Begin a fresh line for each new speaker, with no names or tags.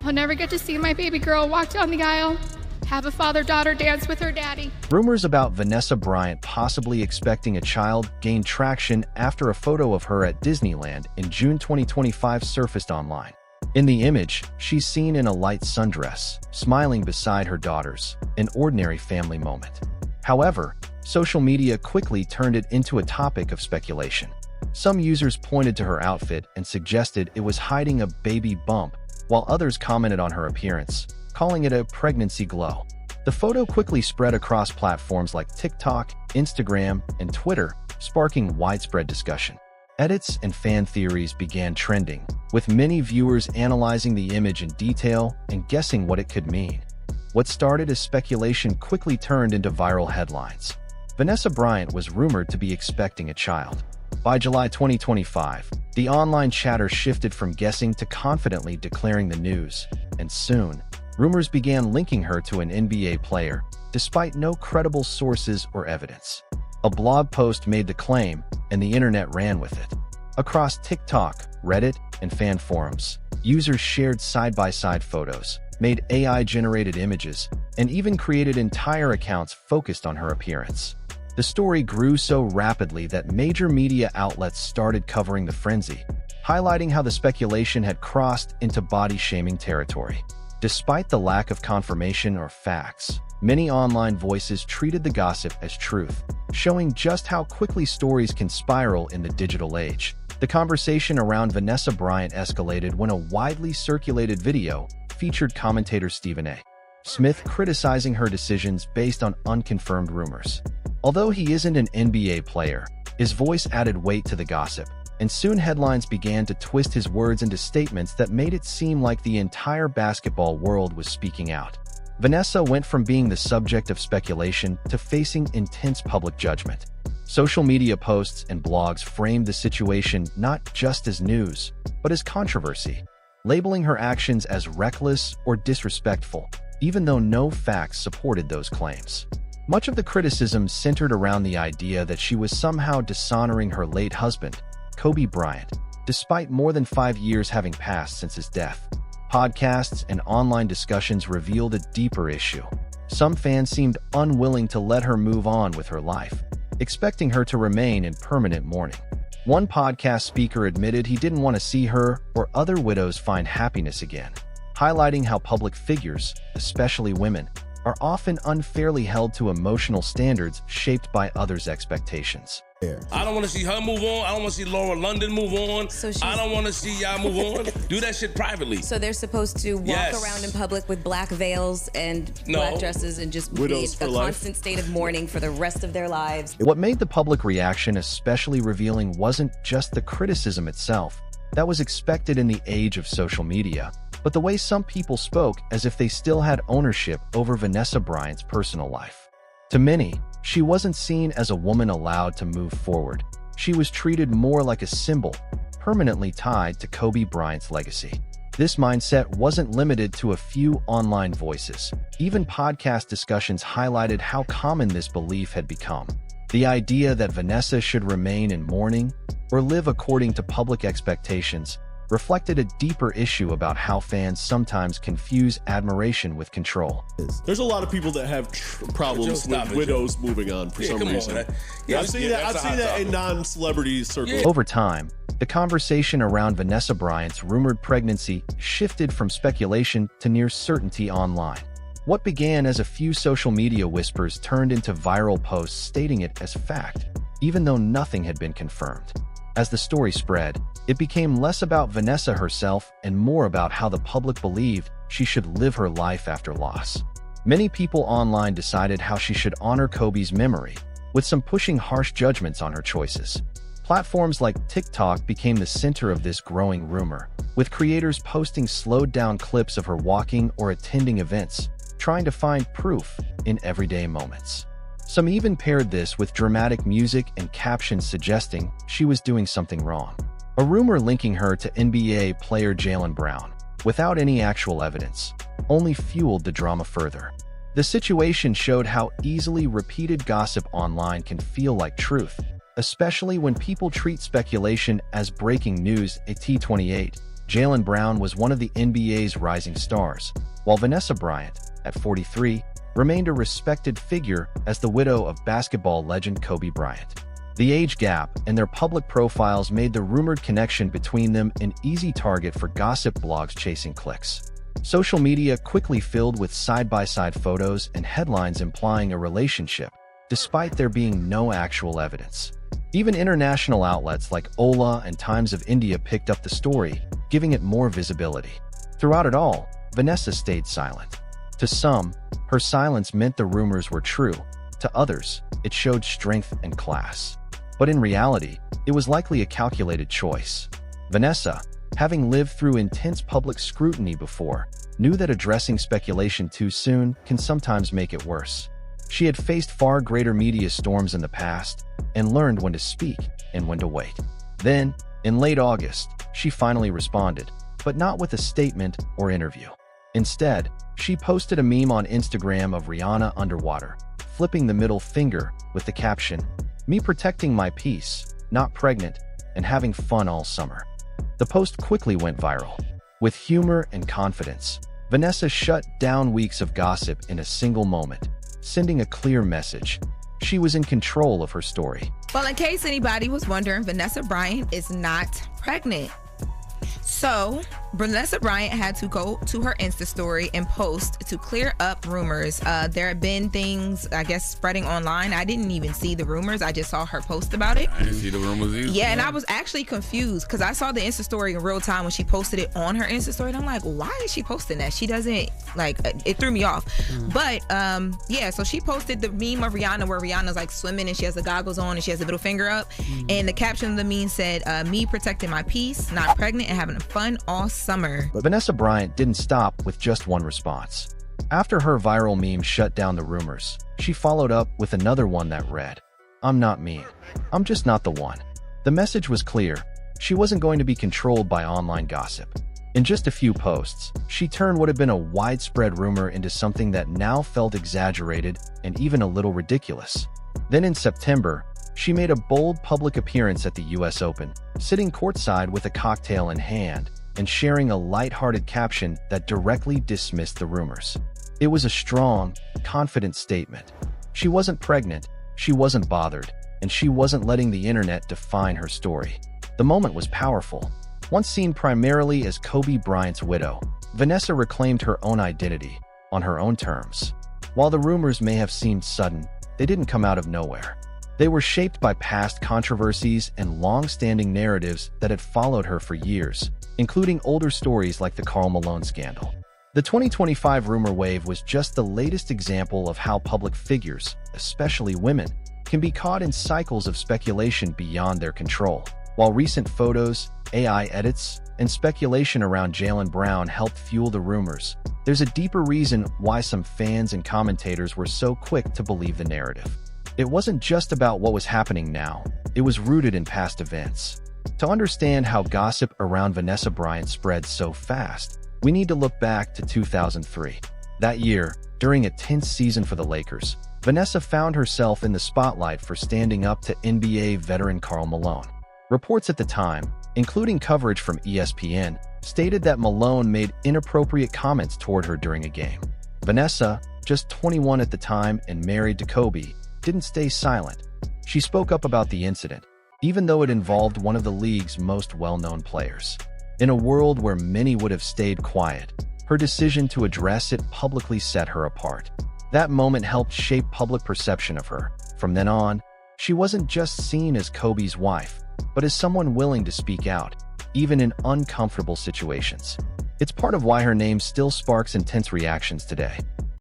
I'll never get to see my baby girl walk down the aisle, have a father-daughter dance with her daddy.
Rumors about Vanessa Bryant possibly expecting a child gained traction after a photo of her at Disneyland in June 2025 surfaced online. In the image, she's seen in a light sundress, smiling beside her daughters, an ordinary family moment. However, social media quickly turned it into a topic of speculation. Some users pointed to her outfit and suggested it was hiding a baby bump, while others commented on her appearance, calling it a pregnancy glow. The photo quickly spread across platforms like TikTok, Instagram, and Twitter, sparking widespread discussion. Edits and fan theories began trending, with many viewers analyzing the image in detail and guessing what it could mean. What started as speculation quickly turned into viral headlines. Vanessa Bryant was rumored to be expecting a child. By July 2025, the online chatter shifted from guessing to confidently declaring the news, and soon, rumors began linking her to an NBA player, despite no credible sources or evidence. A blog post made the claim, and the internet ran with it. Across TikTok, Reddit, and fan forums, users shared side-by-side photos, made AI-generated images, and even created entire accounts focused on her appearance. The story grew so rapidly that major media outlets started covering the frenzy, highlighting how the speculation had crossed into body-shaming territory. Despite the lack of confirmation or facts, many online voices treated the gossip as truth, showing just how quickly stories can spiral in the digital age. The conversation around Vanessa Bryant escalated when a widely circulated video featured commentator Stephen A. Smith criticizing her decisions based on unconfirmed rumors. Although he isn't an NBA player, his voice added weight to the gossip, and soon headlines began to twist his words into statements that made it seem like the entire basketball world was speaking out. Vanessa went from being the subject of speculation to facing intense public judgment. Social media posts and blogs framed the situation not just as news, but as controversy, labeling her actions as reckless or disrespectful, even though no facts supported those claims. Much of the criticism centered around the idea that she was somehow dishonoring her late husband, Kobe Bryant, despite more than 5 years having passed since his death. Podcasts and online discussions revealed a deeper issue. Some fans seemed unwilling to let her move on with her life, expecting her to remain in permanent mourning. One podcast speaker admitted he didn't want to see her or other widows find happiness again, highlighting how public figures, especially women, are often unfairly held to emotional standards shaped by others' expectations.
I don't want to see her move on. I don't want to see Laura London move on. I don't want to see y'all move on. Do that shit privately.
So they're supposed to walk around in public with black veils and black dresses and just be a constant state of mourning for the rest of their lives.
What made the public reaction especially revealing wasn't just the criticism itself that was expected in the age of social media, but the way some people spoke as if they still had ownership over Vanessa Bryant's personal life. To many, she wasn't seen as a woman allowed to move forward. She was treated more like a symbol, permanently tied to Kobe Bryant's legacy. This mindset wasn't limited to a few online voices. Even podcast discussions highlighted how common this belief had become. The idea that Vanessa should remain in mourning or live according to public expectations reflected a deeper issue about how fans sometimes confuse admiration with control.
There's a lot of people that have problems with widows moving on for some reason. I've seen that in non-celebrity circles.
Over time, the conversation around Vanessa Bryant's rumored pregnancy shifted from speculation to near certainty online. What began as a few social media whispers turned into viral posts stating it as fact, even though nothing had been confirmed. As the story spread, it became less about Vanessa herself and more about how the public believed she should live her life after loss. Many people online decided how she should honor Kobe's memory, with some pushing harsh judgments on her choices. Platforms like TikTok became the center of this growing rumor, with creators posting slowed-down clips of her walking or attending events, trying to find proof in everyday moments. Some even paired this with dramatic music and captions suggesting she was doing something wrong. A rumor linking her to NBA player Jaylen Brown, without any actual evidence, only fueled the drama further. The situation showed how easily repeated gossip online can feel like truth, especially when people treat speculation as breaking news. At T28, Jaylen Brown was one of the NBA's rising stars, while Vanessa Bryant, at 43, remained a respected figure as the widow of basketball legend Kobe Bryant. The age gap and their public profiles made the rumored connection between them an easy target for gossip blogs chasing clicks. Social media quickly filled with side-by-side photos and headlines implying a relationship, despite there being no actual evidence. Even international outlets like Ola and Times of India picked up the story, giving it more visibility. Throughout it all, Vanessa stayed silent. To some, her silence meant the rumors were true. To others, it showed strength and class. But in reality, it was likely a calculated choice. Vanessa, having lived through intense public scrutiny before, knew that addressing speculation too soon can sometimes make it worse. She had faced far greater media storms in the past and learned when to speak and when to wait. Then, in late August, she finally responded, but not with a statement or interview. Instead, she posted a meme on Instagram of Rihanna underwater, flipping the middle finger with the caption, "Me protecting my peace, not pregnant, and having fun all summer." The post quickly went viral. With humor and confidence, Vanessa shut down weeks of gossip in a single moment, sending a clear message. She was in control of her story.
Well, in case anybody was wondering, Vanessa Bryant is not pregnant. So, Vanessa Bryant had to go to her Insta story and post to clear up rumors. There have been things, I guess, spreading online. I didn't even see the rumors. I just saw her post about it.
I didn't see the rumors either.
Yeah, and I was actually confused because I saw the Insta story in real time when she posted it on her Insta story. And I'm like, why is she posting that? She doesn't, like, it threw me off. But, yeah, so she posted the meme of Rihanna where Rihanna's, like, swimming and she has the goggles on and she has the middle finger up. And the caption of the meme said, "Me protecting my peace, not pregnant, and having fun all summer."
But Vanessa Bryant didn't stop with just one response. After her viral meme shut down the rumors, she followed up with another one that read, "I'm not mean. I'm just not the one." The message was clear. She wasn't going to be controlled by online gossip. In just a few posts, she turned what had been a widespread rumor into something that now felt exaggerated and even a little ridiculous. Then in September, she made a bold public appearance at the US Open, sitting courtside with a cocktail in hand and sharing a lighthearted caption that directly dismissed the rumors. It was a strong, confident statement. She wasn't pregnant, she wasn't bothered, and she wasn't letting the internet define her story. The moment was powerful. Once seen primarily as Kobe Bryant's widow, Vanessa reclaimed her own identity on her own terms. While the rumors may have seemed sudden, they didn't come out of nowhere. They were shaped by past controversies and long-standing narratives that had followed her for years, including older stories like the Karl Malone scandal. The 2025 rumor wave was just the latest example of how public figures, especially women, can be caught in cycles of speculation beyond their control. While recent photos, AI edits, and speculation around Jaylen Brown helped fuel the rumors, there's a deeper reason why some fans and commentators were so quick to believe the narrative. It wasn't just about what was happening now, it was rooted in past events. To understand how gossip around Vanessa Bryant spread so fast, we need to look back to 2003. That year, during a tense season for the Lakers, Vanessa found herself in the spotlight for standing up to NBA veteran Karl Malone. Reports at the time, including coverage from ESPN, stated that Malone made inappropriate comments toward her during a game. Vanessa, just 21 at the time and married to Kobe, didn't stay silent. She spoke up about the incident, even though it involved one of the league's most well-known players. In a world where many would have stayed quiet, her decision to address it publicly set her apart. That moment helped shape public perception of her. From then on, she wasn't just seen as Kobe's wife, but as someone willing to speak out, even in uncomfortable situations. It's part of why her name still sparks intense reactions today.